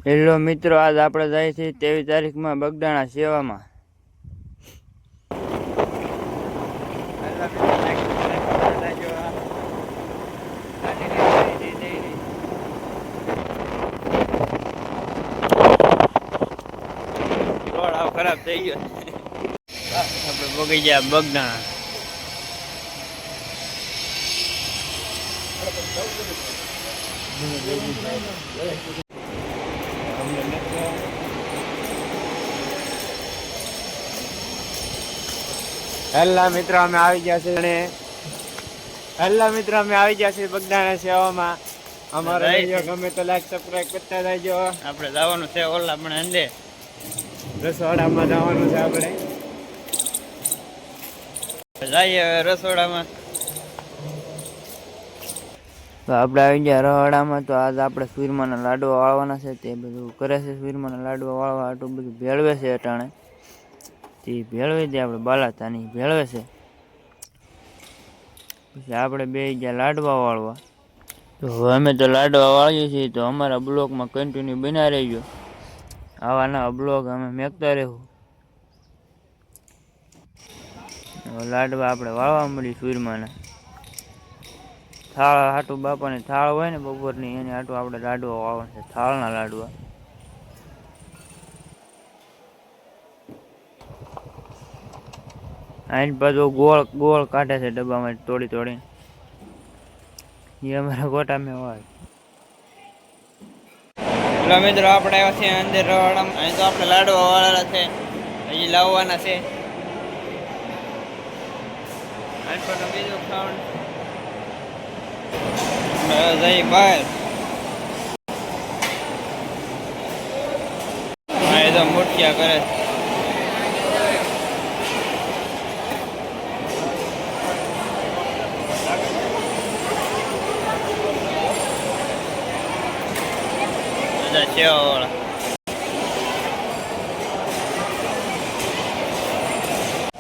Hello મિત્રો, આજ આપણે જાય છે 23 તારીખમાં બગદાણા સેવામાં. રોડ ખરાબ થઈ ગયો. આપણે ભોગી ગયા બગદાણા. હેલા મિત્રો, અમે આવી ગયા છે અને બગદાણા સેવામાં. અમારો વિડીયો ગમે તો લાઈક સબસ્ક્રાઇબ કરતા રહેજો. આપણે જવાનું છે ઓલા પણ અંદે રસોડામાં જવાનું છે. આપણે જઈએ રસોડામાં. તો આપણે આવી ગયા રસોડામાં. તો આજ આપણે સુરમાના લાડવા વાળવાના છે. તે બધું કરે છે. સુરમાના લાડવા વાળવા આટલું બધું ભેળવે છે અટાણે. તે ભેળવી દે, આપણે બાલાતાની ભેળવે છે. પછી આપણે બે ગયા લાડવા વાળવા. તો અમે તો લાડવા વાળીએ છીએ. તો અમારા બ્લોગમાં કન્ટિન્યુ બના રહેજો. આવા નવા બ્લોગ અમે મેકતા રહેવું. લાડવા આપણે વાળવા મળી સુરમાના. થાળ હાટું બાપાની થાળ હોય ને બપોરની, એને હાટું આપણે લાડવા વાળવા છે. થાળના લાડવા. આની બાજુ ગોળ કાઢે છે ડબ્બામાં તોડી તોડીને. એ અમારા ગોટામાં હોય. એટલે મિત્રો, આપણે આવ્યા છીએ અંદર રવાડામાં. અહીં તો આપણે લાડવા વાળેલા છે, હજી લાવવાના છે. બીજું ખાવાનું જઈ બહાર. અહીં તો મૂઠિયા કરે છે. સેવાવાળા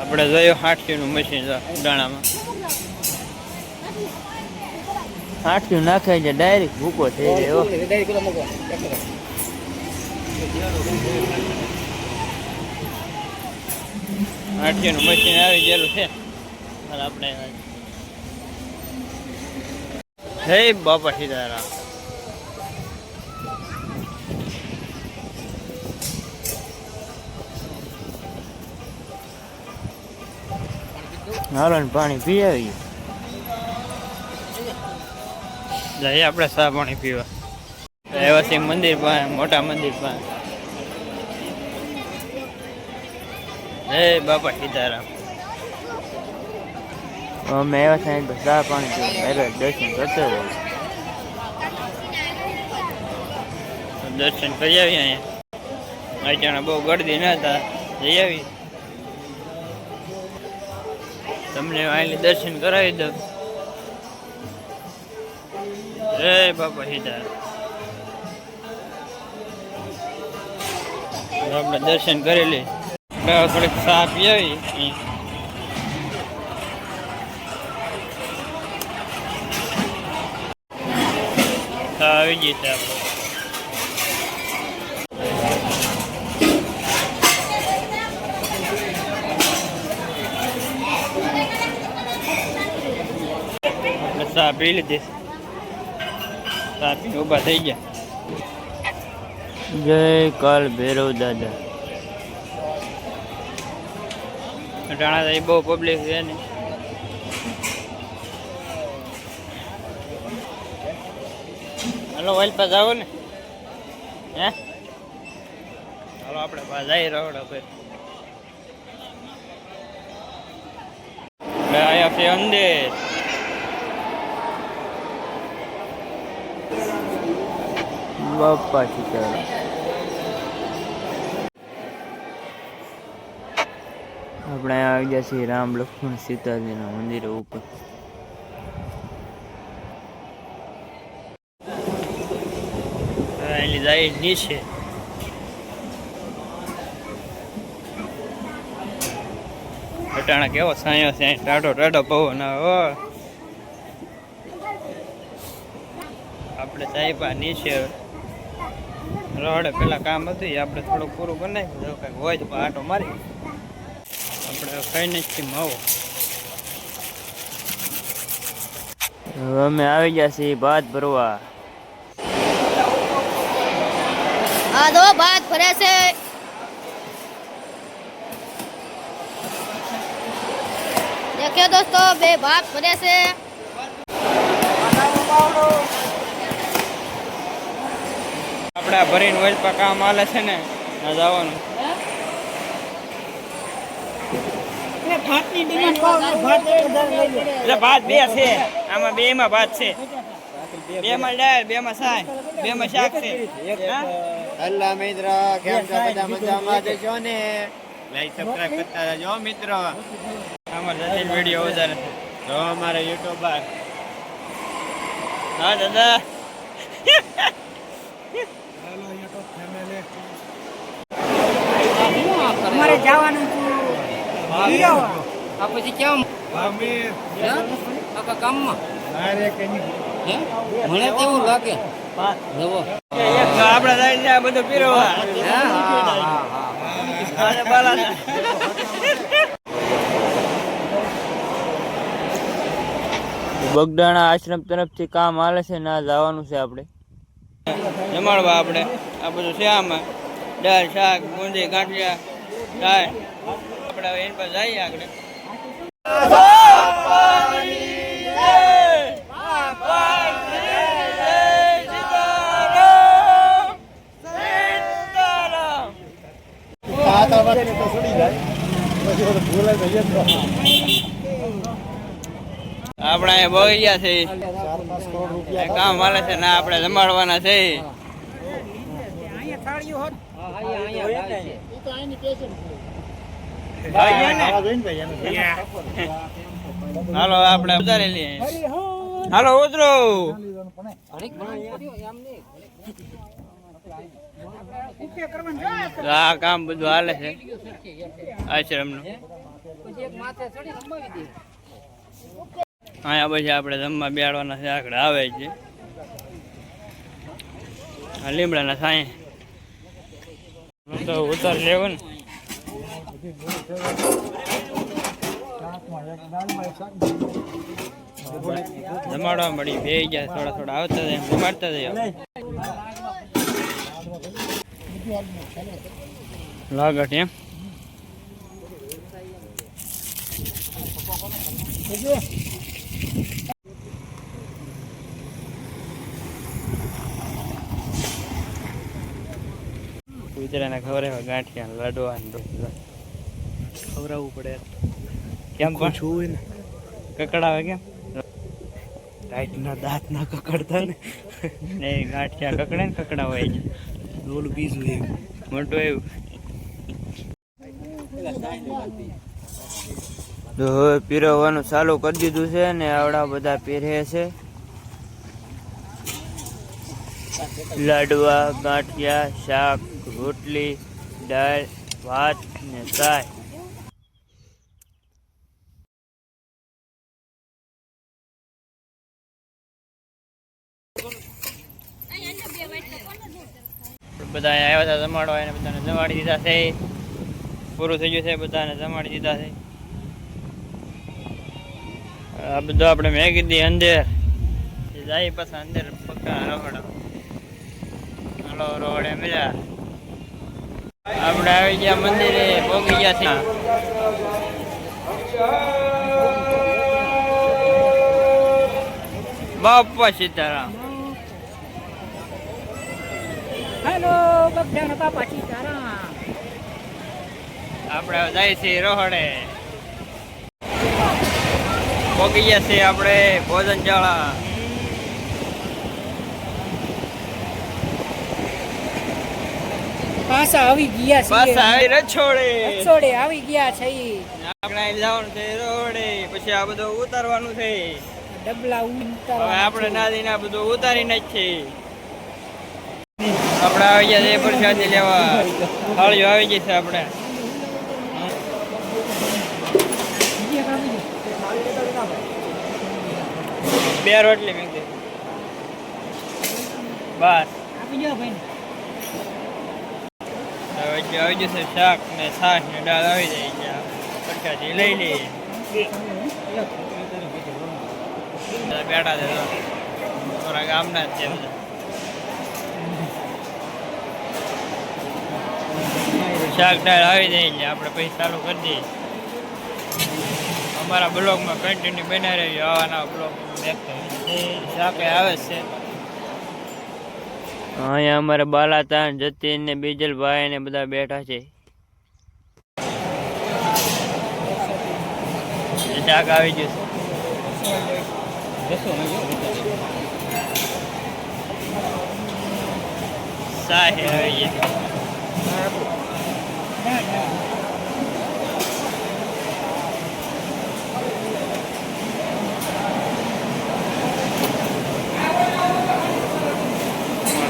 આપણે જોયું 8 નું મશીન દાણામાં 8 નાખાય છે. ડાયરેક્ટ ભૂકો થઈ જાય. 8 નું મશીન આવી ગયેલું છે. આપણે હે બાપા સીતારામ. હાલો પાણી પી આવીએ. જઈએ આપણે ચા પાણી પીવા. એવા છે મંદિર પાસે, મોટા મંદિર પાસે. હે બાપા સીતારામ. અમે એવા છે ચા પાણી પીવા. દર્શન કરતા રહે. દર્શન કરી આવીએ. અહીંયા અચાનક બહુ ગળદી ના હતા. જઈ આવી. તમને અહીં દર્શન કરાવી દઉં. જય બાપા સીતારામ. આપણે દર્શન કરી લઈએ. થોડીક ચા પી આવી. ચા આવી ગઈ છે આપણે. ચા પી લીધી. ચા પીને ઊભા થઈ ગયા. જય કાલ ભૈરવ દાદા. અટાણા બહુ પબ્લિક છે ને. હાલો વાઇલ પાસ આવો ને. હે હાલો આપણે પાસ જઈ રહોડા ભાઈ. આયા છે અંદર. બાપા સીતારામ. આપણે આવી ગયા છીએ રામ લક્ષ્મણ સીતાજીના મંદિર ઉપર. જાય નીચે. અટાણા કેવો સાયો છે. ટાઢો ટાઢો પવન આવે. આપણે સાહેબા નીચે રોડે પેલા કામ હતું એ આપણે થોડુંક પૂરું કરી નાખ્યું, કંઈક હોય તો આટો મારી આપણે કઈ નથી માવો. હવે અમે આવી ગયા છીએ ભાત ભરવા. આ દો ભાત ભરે છે. દેખે દોસ્તો બે ભાત ભરે છે. આપણે ભરીને વજ પર કામ હાલે છે ને ના જવાનું. ભાત બે છે આમાં, બે માં ભાત છે, બે માં દાળ, બે માં શાક, બે માં શાક છે. અલ્લા મિત્ર કેમ છો? બધા મજામાં જશો ને? લાઈક સબસ્ક્રાઇબ કરતા રહેજો મિત્રો. આમાં જતી વિડીયો વધારે છે જો અમારા યુટ્યુબર. હા દાદા. અમારે જવાનું પછી કેમ કામમાં મને કેવું લાગે આપડે જાય છે બધું પીરવા. બગડાણા આશ્રમ તરફથી કામ હાલે છે ના જવાનું છે આપણે જમાડવા. આપણે આ બધું છે આમાં દાળ, શાક, બુંદી, ગાંઠિયા થાય. આપણે હવે એની પાસે જઈએ આગળ. આપણે અહીંયા બોઈ ગયા છે, કામ હાલે છે ના આપણે જમાડવાના છે. હાલો આપણે ઉતારી લઈએ. હાલો ઉતરો. આ કામ બધું હાલે છે આશ્રમનું. અહીંયા પછી આપણે જમવા બેસવાના છે, આગળ આવે છે આ લીમડાના સાંય તો ઉતાર લેવો ને. જમાડવા મળી બે ગયા, થોડા થોડા આવતા જાય જમાડતા જાય. લાગટ એમ ગુજરાતને ખબર હોય ગાંઠિયા લાડવા ખવડાવવું પડે. કેમ પણ છું ને કકડાવે કેમ રાઈટના દાંત ના કકડતા ને ગાંઠિયા કકડે ને કકડા હોય છે. ઓલું બીજું એવું મોટું એવું. તો હવે પીરવવાનું ચાલુ કરી દીધું છે ને આવડા બધા પીરે છે લાડવા, ગાંઠિયા, શાક, રોટલી, દાળ, ભાત ને ચાય. બધા આવ્યા હતા જમાડવા, એને બધાને જમાડી દીધા છે. પૂરું થઈ ગયું છે, બધાને જમાડી દીધા છે. આ બધું આપણે મેગી દી અંદર જાય પાછા અંદર પક્કા રોહડા. હલો રોહડે મળ્યા. આપણે આવી ગયા મંદિરે, પહોંચી ગયા છે. બાપા સીતારામ. હેલો બગડાના બાપા સીતારામ. આપણે જાય છે રોહડે, પહોંચી ગયા છે આપણે ભોજનશાળા. પાછા આવી ગયા છે, પાછા આવી રછોડે આવી ગયા છે. આપણે જવાનું છે રોડે, પછી આ બધું ઉતારવાનું છે. ડબલા હવે આપણે નાદી ના બધું ઉતારીને જ છે. આપણે આવી ગયા છે પ્રસાદી લેવા. થાળીઓ આવી ગઈ છે આપણે. બે રોટલી મેં બસ આપી દો ભાઈ. એટલે આવી જશે શાક ને છાશ ને દાળ આવી જાય છે પરસાદી લઈ લઈએ બેઠા છે થોડા ગામના જ છે બધા શાક દાળ આવી જાય એટલે આપણે પછી ચાલુ કરી દઈએ અમારા બ્લોગમાં કન્ટિન્યુ બના રહ્યો આવાના બ્લોગ શાક આવે છે અહીંયા અમારે બાલાતાન જતીન ને બીજલભાઈ ને બધા બેઠા છે શાક આવી જશે સાહે આવી જશે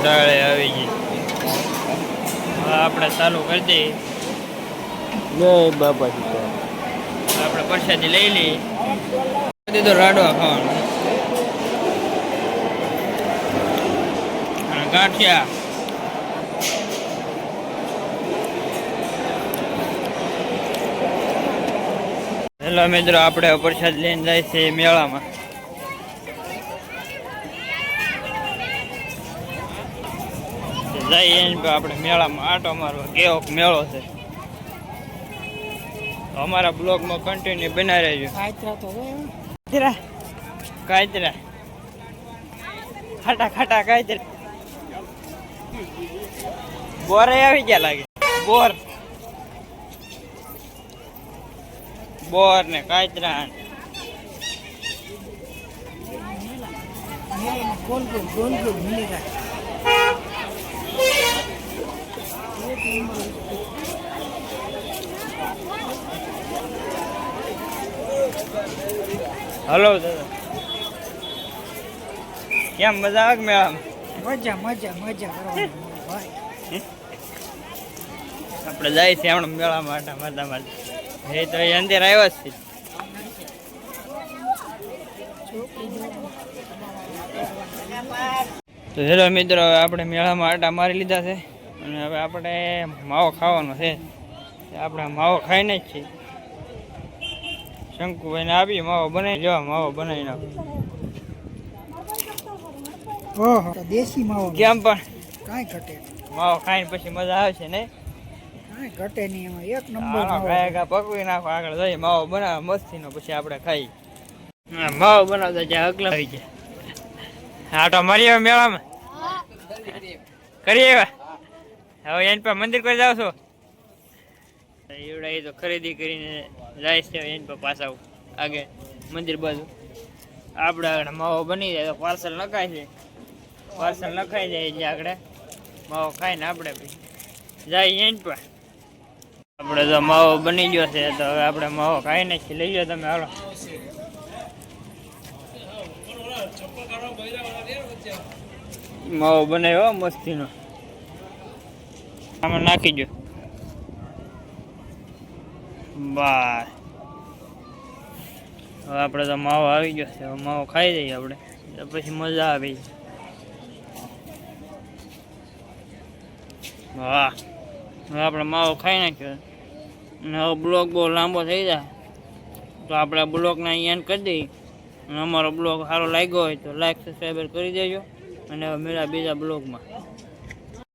દાળે આવી ગઈ આપણે ચાલુ કરી દઈએ જય બાપા આપણે પ્રસાદી લઈ લઈએ દીધો રાડવા ખાવાનું અને ગાંઠિયા હેલો મિત્રો આપણે પ્રસાદ લઈને જાય છે મેળામાં જઈએ આપણે મેળામાં આટો મારવા કેવો મેળો છે અમારા બ્લોગમાં કન્ટિન્યુ બના રહેજો કાયતરા ખાટા ખાટા કાયતરા બોર આવી ગયા લાગે બોર ને કાયતરા હલો દાદા કેમ મજા આવે મેળામાં આપણે જાય છે હમણાં મેળા માટે મજામાં એ તો એ અંદર આવ્યા જ છે તો હેલો મિત્રો આપણે મેળામાં આટા મારી લીધા છે અને હવે આપણે માવો ખાવાનો છે આપણે માવો ખાઈને જ છીએ શંકુભાઈને આપીએ માવો બનાવી લેવા માવો બનાવી નાખો દેશી માવો કેમ પણ કાંઈ ઘટે માવો ખાઈને પછી મજા આવશે ને કાંઈ ઘટે નહીં એમાં એક નંબર પકવી નાખો આગળ જઈએ માવો બનાવે મસ્તીનો પછી આપણે ખાઈ માવો બનાવતા જ્યાં અગલા આવી જાય આટો મારી આવે મેળામાં કરી આવ્યા હવે એની પર મંદિર કરી જાવ છો એવડા એ તો ખરીદી કરીને જાય છે એની પર પાછા આગળ મંદિર બાજુ આપણે આગળ માવો બની જાય તો પાર્સલ નખાય છે પાર્સલ નખાઈ જાય એટલે આગળ માવો ખાઈને આપણે જાય એની પર આપણે તો માવો બની ગયો છે તો હવે આપણે માવો ખાઈને જ લઈ જાઓ તમે હાલો માવો બનાવ્યો મસ્તીનો આમાં નાખી દો બસ હવે આપણે તો માવો આવી ગયો છે માવો ખાઈ જઈએ આપણે તો પછી મજા આવી વાહ હવે આપણે માવો ખાઈ નાખ્યો અને હવે બ્લોગ બહુ લાંબો થઈ જાય તો આપણે બ્લોગને અહીંયા એન્ડ કરી દઈએ અને અમારો બ્લોગ સારો લાગ્યો હોય તો લાઈક સબસ્ક્રાઈબર કરી દેજો અને હવે મેળા બીજા બ્લોગમાં